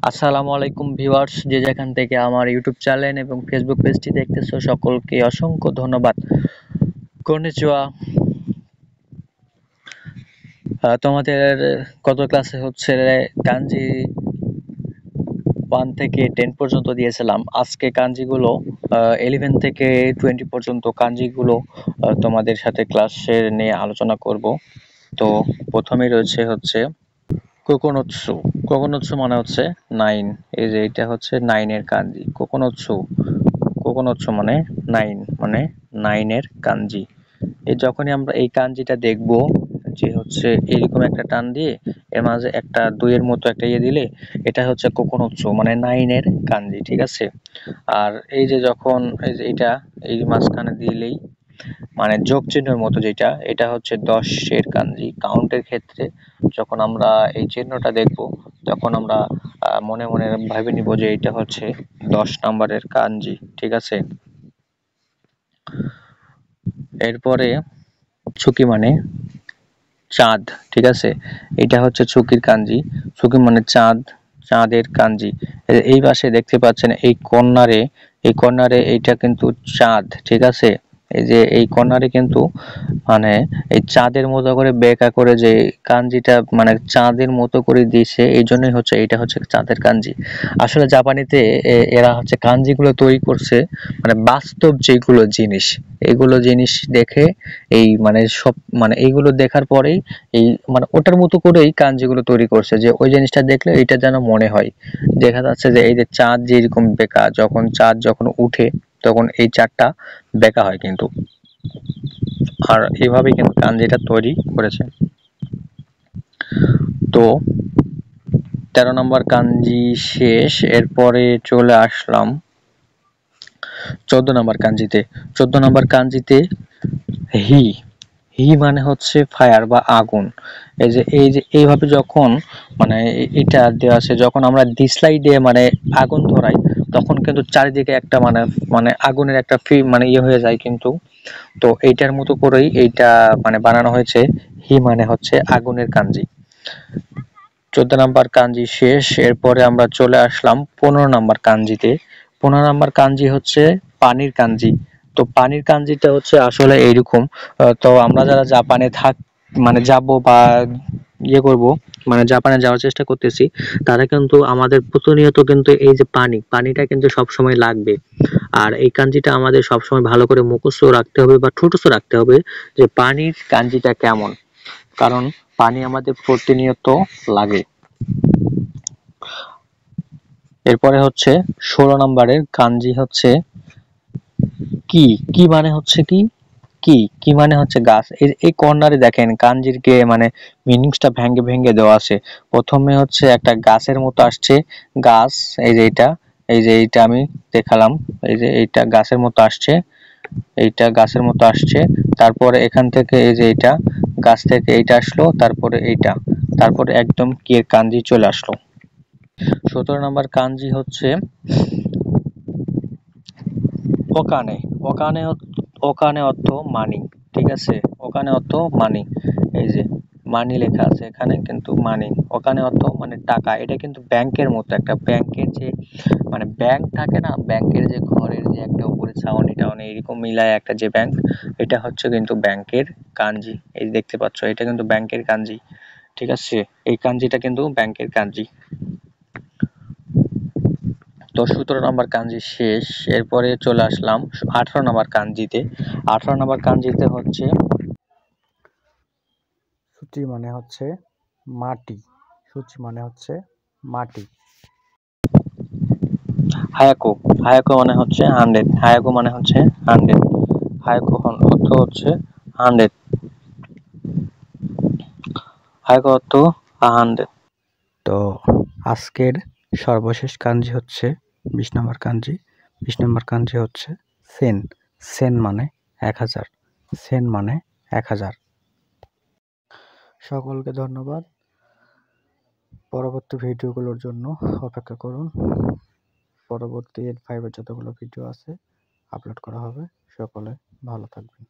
আসসালামু আলাইকুম ভিউয়ার্স, যে যেখান থেকে আমার ইউটিউব চ্যানেল এবং ফেসবুক পেজটি দেখতেছো সকলকে অসংখ্য ধন্যবাদ। কন্নিচিওয়া। তোমাদের কত ক্লাসে হচ্ছে কাঞ্জি 1 থেকে 10 পর্যন্ত দিয়েছিলাম। আজকে কাঞ্জিগুলো 11 থেকে 20 পর্যন্ত কাঞ্জিগুলো তোমাদের সাথে ক্লাসের নিয়ে আলোচনা করব। তো প্রথমেই রয়েছে হচ্ছে কোকোনোৎসু। কোকোনোৎসু মানে হচ্ছে 9। এই যে এটা হচ্ছে 9 এর কাঞ্জি। কোকোনোৎসু কোকোনোৎসু মানে 9, মানে 9 এর কাঞ্জি। এই যখনই আমরা এই কাঞ্জিটা দেখব, যে হচ্ছে এরকম একটা টান দিয়ে এর মাঝে একটা 2 এর মতো একটা ইয়ে দিলে এটা হচ্ছে কোকোনোৎসু মানে 9 এর কাঞ্জি, ঠিক আছে। আর এই যে যখন এই যে এটা এই মাঝখানে দিলেই মানে যোগ চিহ্নের মতো যেটা, এটা হচ্ছে 10 এর কাঞ্জি। কাউন্টের ক্ষেত্রে যখন আমরা এই চিহ্নটা দেখব তখন আমরা মনে মনে ভেবে নিব যে এটা হচ্ছে 10 নাম্বারের কাঞ্জি, ঠিক আছে। এরপরে ছুকি মানে চাঁদ, ঠিক আছে। এটা হচ্ছে ছুকির কাঞ্জি। ছুকি মানে চাঁদ, চাঁদের কাঞ্জি। এই পাশে দেখতে পাচ্ছেন এই কর্নারে এইটা কিন্তু চাঁদ, ঠিক আছে। এই যে এই কর্নারে কিন্তু মানে এই চাঁদের মতো করে বেঁকা করে যে কাঞ্জিটা মানে চাঁদের মতো করে দিয়েছে, এই জন্যই হচ্ছে এটা হচ্ছে চাঁদের কাঞ্জি। আসলে জাপানিতে এরা হচ্ছে কাঞ্জিগুলো তৈরি করছে মানে বাস্তব যেগুলো জিনিস, এগুলো জিনিস দেখে এই মানে সব মানে এইগুলো দেখার পরেই এই মানে ওটার মতো করেই কাঞ্জিগুলো তৈরি করছে, যে ওই জিনিসটা দেখলে এটা যেন মনে হয়। দেখা যাচ্ছে যে এই যে চাঁদ যেরকম বেঁকা, যখন চাঁদ যখন উঠে তখন এই চাঁদটা বেঁকা হয় কিন্তু। আর এইভাবে কিন্তু কাঞ্জিটা তৈরি করেছে। তো 13 নম্বর কাঞ্জি শেষ। এরপরে চলে আসলাম 14 নম্বর কাঞ্জিতে। 14 নম্বর কাঞ্জিতে হি। হি মানে হচ্ছে ফায়ার বা আগুন। এই যে এইভাবে যখন মানে এটা দেওয়া আছে, যখন আমরা দিশলাই দিয়ে মানে আগুন ধরাই তখন কিন্তু চারিদিকে একটা মানে মানে আগুনের একটা মানে ইয়ে হয়ে যায় কিন্তু। তো এইটার মতো করেই এইটা মানে বানানো হয়েছে। হি মানে হচ্ছে আগুনের কাঞ্জি। 14 নাম্বার কাঞ্জি শেষ। এরপরে আমরা চলে আসলাম 15 নাম্বার কাঞ্জিতে। 15 নাম্বার কাঞ্জি হচ্ছে পানির কাঞ্জি। তো পানির কাঞ্জিটা হচ্ছে আসলে এইরকম। তো আমরা যারা জাপানে মানে যাব বা ইয়ে করব, মানে জাপানে যাওয়ার চেষ্টা করতেছি, তারা কিন্তু আমাদের প্রতিনিয়ত কিন্তু এই যে পানিটা কিন্তু সব সময় লাগবে। আর এই কাঞ্জিটা আমাদের সব সময় ভালো করে মুখস্থ রাখতে হবে বা ঠোঁটস্থ রাখতে হবে, যে পানির কাঞ্জিটা কেমন, কারণ পানি আমাদের প্রতিনিয়ত লাগে। এরপরে হচ্ছে 16 নম্বরের কাঞ্জি হচ্ছে কি। কি মানে হচ্ছে কি, কি মানে হচ্ছে গাছ। এই কর্নারে দেখেন কাঞ্জির কে মানে মিনিংসটা ভেঙে ভেঙে দেওয়া আছে। প্রথমে হচ্ছে একটা গাছের মতো আসছে, গাছ। এই যে এটা, এই যে এইটা আমি দেখালাম, এই যে এইটা গাছের মতো আসছে, এইটা গাছের মতো আসছে। তারপরে এখান থেকে এই যে এইটা গাছ থেকে এইটা আসলো, তারপরে এইটা, তারপরে একদম কি এর কাঞ্জি চলে আসলো। 17 নম্বর কাঞ্জি হচ্ছে ওকানে। ওকানে ওকানে অর্থ মানি, ঠিক আছে। ওকানে অর্থ মানি। এই যে মানি লেখা আছে এখানে কিন্তু মানি। ওকানে অর্থ মানে টাকা। এটা কিন্তু ব্যাংকের মতো, একটা ব্যাংকের যে মানে ব্যাংক থাকে না, ব্যাংকের যে ঘরের যে একটা উপরে ছাউনি টাউনি এরকম মিলায় একটা যে ব্যাংক, এটা হচ্ছে কিন্তু ব্যাংকের কাঞ্জি। এই দেখতে পাচ্ছ, এটা কিন্তু ব্যাংকের কাঞ্জি, ঠিক আছে। এই কাঞ্জিটা কিন্তু ব্যাংকের কাঞ্জি। তো 17 নম্বর কাঞ্জি শেষ। এরপরে চলে আসলাম 18 নম্বর কাঞ্জিতে। 18 নম্বর কাঞ্জিতে হচ্ছে সূচি মানে হচ্ছে মাটি। সূচি মানে হচ্ছে মাটি। হায়াকো। হায়াকো মানে হচ্ছে 100। হায়াকো মানে হচ্ছে 100। হায়াকো অর্থ হচ্ছে 100। হায়াকো অর্থ 100। তো আজকের সর্বশেষ কাঞ্জি হচ্ছে 20 নম্বর কাঞ্জি। 20 নম্বর কাঞ্জি হচ্ছে সেন। সেন মানে 1000। সেন মানে 1000। সকলকে ধন্যবাদ। পরবর্তী ভিডিওগুলোর জন্য অপেক্ষা করুন। পরবর্তী 5 এর যতগুলো ভিডিও আছে আপলোড করা হবে। সকলে ভালো থাকবেন।